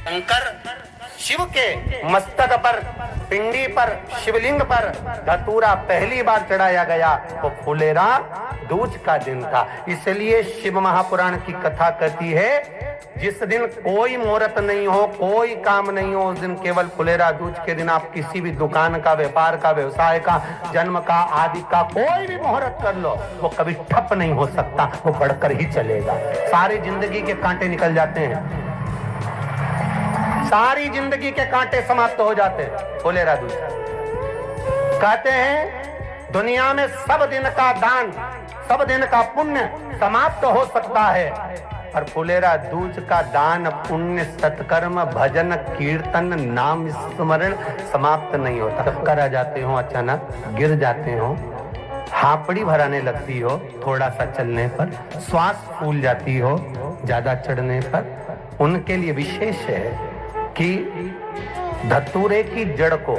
शंकर शिव के मस्तक पर, पिंडी पर, शिवलिंग पर धतूरा पहली बार चढ़ाया गया तो फुलेरा दूज का दिन था। इसलिए शिव महापुराण की कथा कहती है जिस दिन कोई मुहूर्त नहीं हो, कोई काम नहीं हो, उस दिन केवल फुलेरा दूज के दिन आप किसी भी दुकान का, व्यापार का, व्यवसाय का, जन्म का, आदि का कोई भी मुहूर्त कर लो, वो कभी ठप नहीं हो सकता, वो बढ़कर ही चलेगा। सारी जिंदगी के कांटे निकल जाते हैं, सारी जिंदगी के कांटे समाप्त हो जाते हैं फुलेरा दूज। कहते हैं दुनिया में सब दिन का दान, सब दिन का पुण्य समाप्त हो सकता है, और फुलेरा दूज का दान, पुण्य, सत्कर्म, भजन, कीर्तन, नाम स्मरण समाप्त नहीं होता। चक्कर आ जाते हो, अचानक गिर जाते हो, हापड़ी भराने लगती हो थोड़ा सा चलने पर, श्वास फूल जाती हो ज्यादा चढ़ने पर, उनके लिए विशेष है कि धतूरे की जड़ को,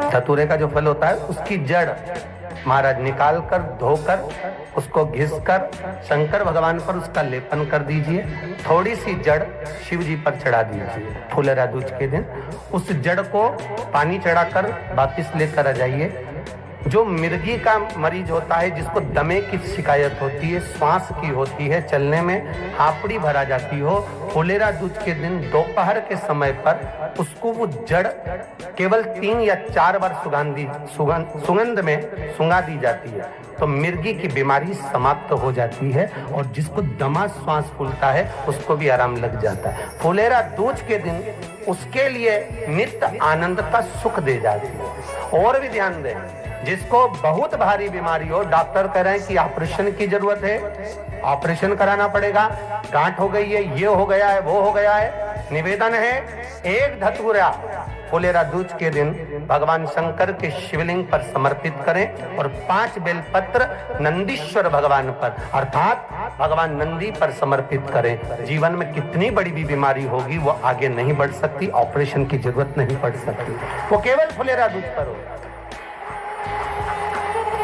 धतूरे का जो फल होता है उसकी जड़ महाराज निकाल कर, धोकर, उसको घिसकर शंकर भगवान पर उसका लेपन कर दीजिए। थोड़ी सी जड़ शिव जी पर चढ़ा दीजिए फुलेरा दूज के दिन। उस जड़ को पानी चढ़ाकर वापिस लेकर आ जाइए। जो मिर्गी का मरीज होता है, जिसको दमे की शिकायत होती है, श्वास की होती है, चलने में हापड़ी भरा जाती हो, फुलेरा दूज के दिन दोपहर के समय पर उसको वो जड़ केवल 3 या 4 बार सुगंध में सुंगा दी जाती है तो मिर्गी की बीमारी समाप्त हो जाती है, और जिसको दमा श्वास फूलता है उसको भी आराम लग जाता है। फुलेरा दूज के दिन उसके लिए नित्य आनंद का सुख दे जाती है। और भी ध्यान दें, जिसको बहुत भारी बीमारी हो, डॉक्टर कह रहे हैं कि ऑपरेशन की जरूरत है, ऑपरेशन कराना पड़ेगा, गांठ हो गई है, ये हो गया है, वो हो गया है, निवेदन है एक धतूरा फुलेरा दूज के दिन भगवान शंकर के शिवलिंग पर समर्पित करें, और 5 बेलपत्र नंदीश्वर भगवान पर अर्थात भगवान नंदी पर समर्पित करें। जीवन में कितनी बड़ी भी बीमारी होगी वो आगे नहीं बढ़ सकती, ऑपरेशन की जरूरत नहीं पड़ सकती, वो केवल फुलेरा दूज पर होगा,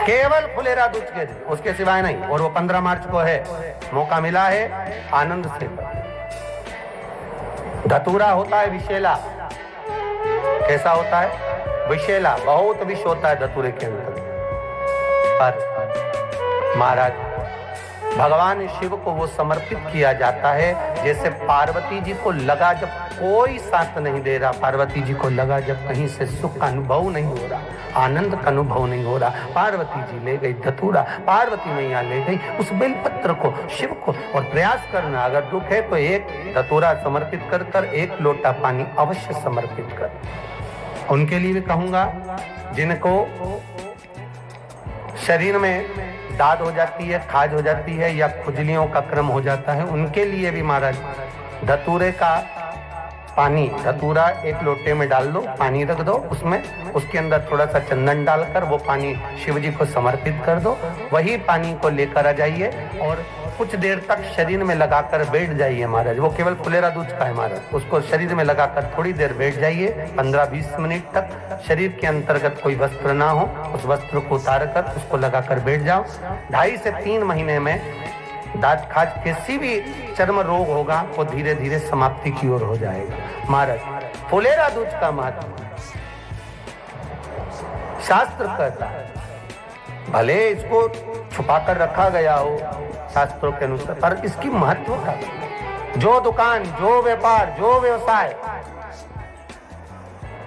केवल फुलेरा दूज के दिन, उसके सिवाय नहीं। और वो 15 मार्च को है, मौका मिला है, आनंद से। धतूरा होता है विषैला, कैसा होता है? विषैला, बहुत विष होता है धतूरे के अंदर। पर महाराज भगवान शिव को वो समर्पित किया जाता है जैसे पार्वती जी को लगा, जब कोई साथ नहीं दे रहा, पार्वती जी को लगा जब कहीं से सुख का अनुभव नहीं हो रहा, आनंद का अनुभव नहीं हो रहा, पार्वती जी ले गई धतूरा, पार्वती मैया ले गई उस बेलपत्र को शिव को। और प्रयास करना, अगर दुख है तो एक धतूरा समर्पित कर कर 1 लोटा पानी अवश्य समर्पित कर। उनके लिए भी कहूंगा जिनको शरीर में दाद हो जाती है, खाज हो जाती है, या खुजलियों का क्रम हो जाता है, उनके लिए भी महाराज धतूरे का पानी, धतूरा 1 लोटे में डाल दो, पानी रख दो उसमें, उसके अंदर थोड़ा सा चंदन डालकर वो पानी शिव जी को समर्पित कर दो। वही पानी को लेकर आ जाइए और कुछ देर तक शरीर में लगाकर बैठ जाइए महाराज। वो केवल फुलेरा दूज का है महाराज, उसको शरीर में लगाकर थोड़ी देर बैठ जाइए, 15-20 मिनट तक। शरीर के अंतर्गत कोई वस्त्र ना हो, उस वस्त्र को उतार कर उसको लगाकर बैठ जाओ। 2.5 से 3 महीने में दांत खाज, किसी भी चर्म रोग होगा वो धीरे धीरे समाप्ति की ओर हो जाएगा। महाराज फुलेरा दूज का महत्व शास्त्र कहता है, भले इसको छुपा कर रखा गया हो शास्त्रों के अनुसार, पर इसकी महत्व का, जो दुकान, जो व्यापार, जो व्यवसाय,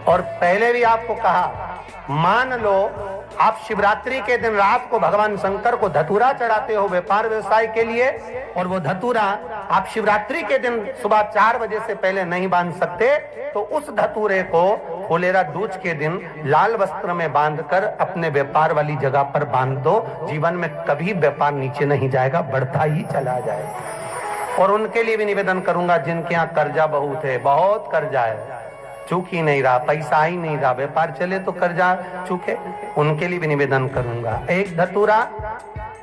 और पहले भी आपको कहा, मान लो आप शिवरात्रि के दिन रात को भगवान शंकर को धतूरा चढ़ाते हो व्यापार व्यवसाय के लिए, और वो धतूरा आप शिवरात्रि के दिन सुबह 4 बजे से पहले नहीं बांध सकते, तो उस धतूरे को फुलेरा दूज के दिन लाल वस्त्र में बांधकर अपने व्यापार वाली जगह पर बांध दो। जीवन में कभी व्यापार नीचे नहीं जाएगा, बढ़ता ही चला जाएगा। और उनके लिए भी निवेदन करूंगा जिनके यहाँ कर्जा बहुत है, बहुत कर्जा है, चूक ही नहीं रहा, पैसा ही नहीं रहा, व्यापार चले तो कर्जा चूके, उनके लिए भी निवेदन करूंगा। एक धतूरा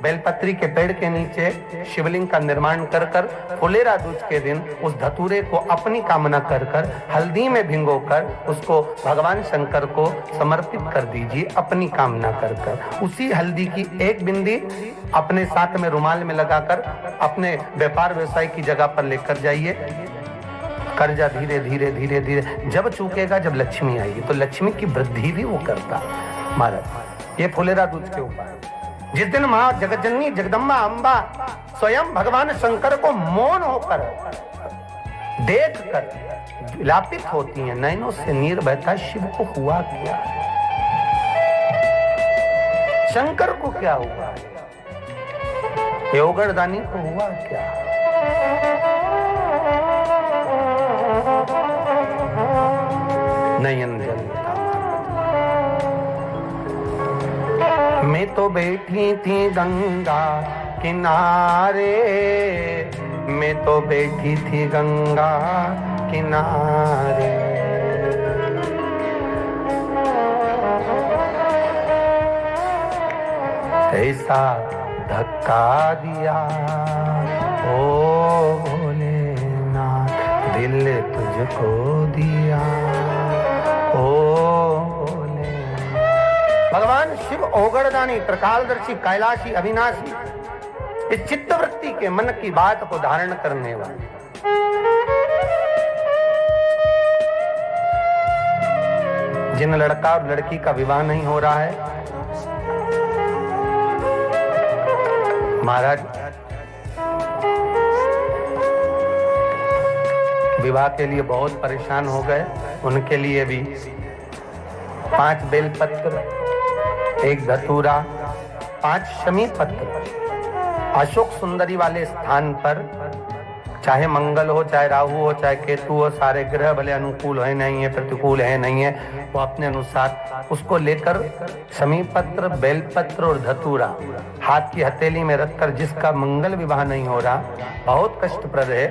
बेलपत्री के पेड़ के नीचे शिवलिंग का निर्माण कर कर फुलेरा दूज के दिन उस धतूरे को अपनी कामना कर कर हल्दी में भिगोकर उसको भगवान शंकर को समर्पित कर दीजिए अपनी कामना कर कर। उसी हल्दी की 1 बिंदी अपने साथ में रुमाल में लगाकर अपने व्यापार व्यवसाय की जगह पर लेकर जाइए। कर्जा धीरे धीरे धीरे धीरे जब चूकेगा, जब लक्ष्मी आएगी, तो लक्ष्मी की वृद्धि भी वो करता महाराज। ये फुलेरा दूज के ऊपर जिस दिन माँ जगतजननी जगदम्बा अम्बा स्वयं भगवान शंकर को मौन होकर देख कर विलापित होती हैं, नैनों से नीर बहता, शिव को हुआ क्या, शंकर को क्या हुआ, योगरदानी को हुआ क्या। नयन जलता, मैं तो बैठी थी गंगा किनारे, मैं तो बैठी थी गंगा किनारे, ऐसा धक्का दिया ओ भोलेनाथ, दिल तुझको दिया ओ भोलेनाथ। भगवान शिव ओगड़दानी, त्रिकालदर्शी, कैलाशी, अविनाशी, इस चित्तवृत्ति के मन की बात को धारण करने वाले, जिन लड़का और लड़की का विवाह नहीं हो रहा है महाराज, विवाह के लिए बहुत परेशान हो गए, उनके लिए भी 5 बेलपत्र, 1 धतूरा, 5 शमी पत्र अशोक सुंदरी वाले स्थान पर, चाहे मंगल हो, चाहे राहु हो, चाहे केतु हो, सारे ग्रह भले अनुकूल है नहीं है, प्रतिकूल है नहीं है, वो अपने अनुसार उसको लेकर शमी पत्र, बेलपत्र और धतूरा हाथ की हथेली में रखकर, जिसका मंगल विवाह नहीं हो रहा, बहुत कष्टप्रद है,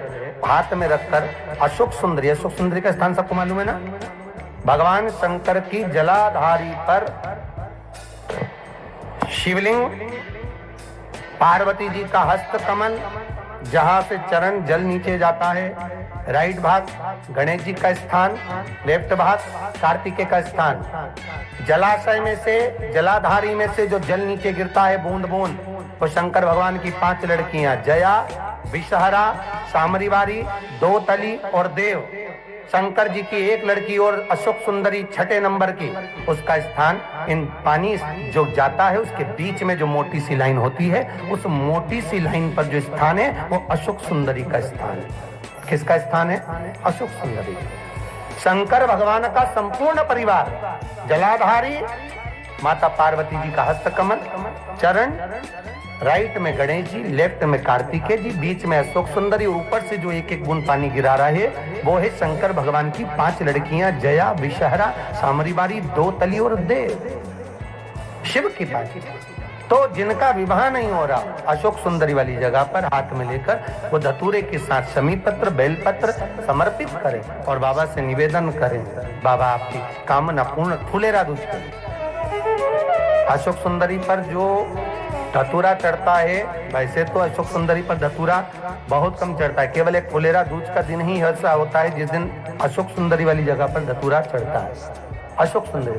हाथ में रखकर अशोक सुंदरी, अशोक सुंदरी का स्थान सबको मालूम है ना, भगवान शंकर की जलाधारी पर शिवलिंग, पार्वती जी का हस्त कमल, जहां से चरण जल नीचे जाता है, राइट भाग गणेश जी का स्थान, लेफ्ट भाग कार्तिकेय का स्थान, जलाशय में से, जलाधारी में से जो जल नीचे गिरता है बूंद बूंद, वो शंकर भगवान की 5 लड़कियां, जया, विषहरा, सामरीवारी, दोतली और देव, शंकर जी की 1 लड़की और अशोक सुंदरी 6 नंबर की, उसका स्थान, इन पानी जो जाता है उसके बीच में जो मोटी सी लाइन होती है, उस मोटी सी लाइन पर जो स्थान है वो अशोक सुंदरी का स्थान है। किसका स्थान है? अशोक सुंदरी। शंकर भगवान का संपूर्ण परिवार, जलाधारी माता पार्वती जी का हस्तकमल, चरण, राइट में गणेश जी, लेफ्ट में कार्तिकेय जी, बीच में अशोक सुंदरी, ऊपर से जो 1-1 बूंद पानी गिरा रहा है वो है शंकर भगवान की 5 लड़कियां, जया, विषहरा, सामरीवारी, दोतली और देव, शिव की 5। तो जिनका विवाह नहीं हो रहा, अशोक सुंदरी वाली जगह पर हाथ में लेकर वो धतूरे के साथ शमी पत्र, बेलपत्र समर्पित करें और बाबा से निवेदन करें, बाबा आपकी कामना पूर्ण, फुलेरा दूज करें। अशोक सुंदरी पर जो धतूरा चढ़ता है, वैसे तो अशोक सुंदरी पर धतूरा बहुत कम चढ़ता है, केवल एक फुलेरा दूज का दिन ही ऐसा होता है जिस दिन अशोक सुंदरी वाली जगह पर धतूरा चढ़ता है। अशोक सुंदरी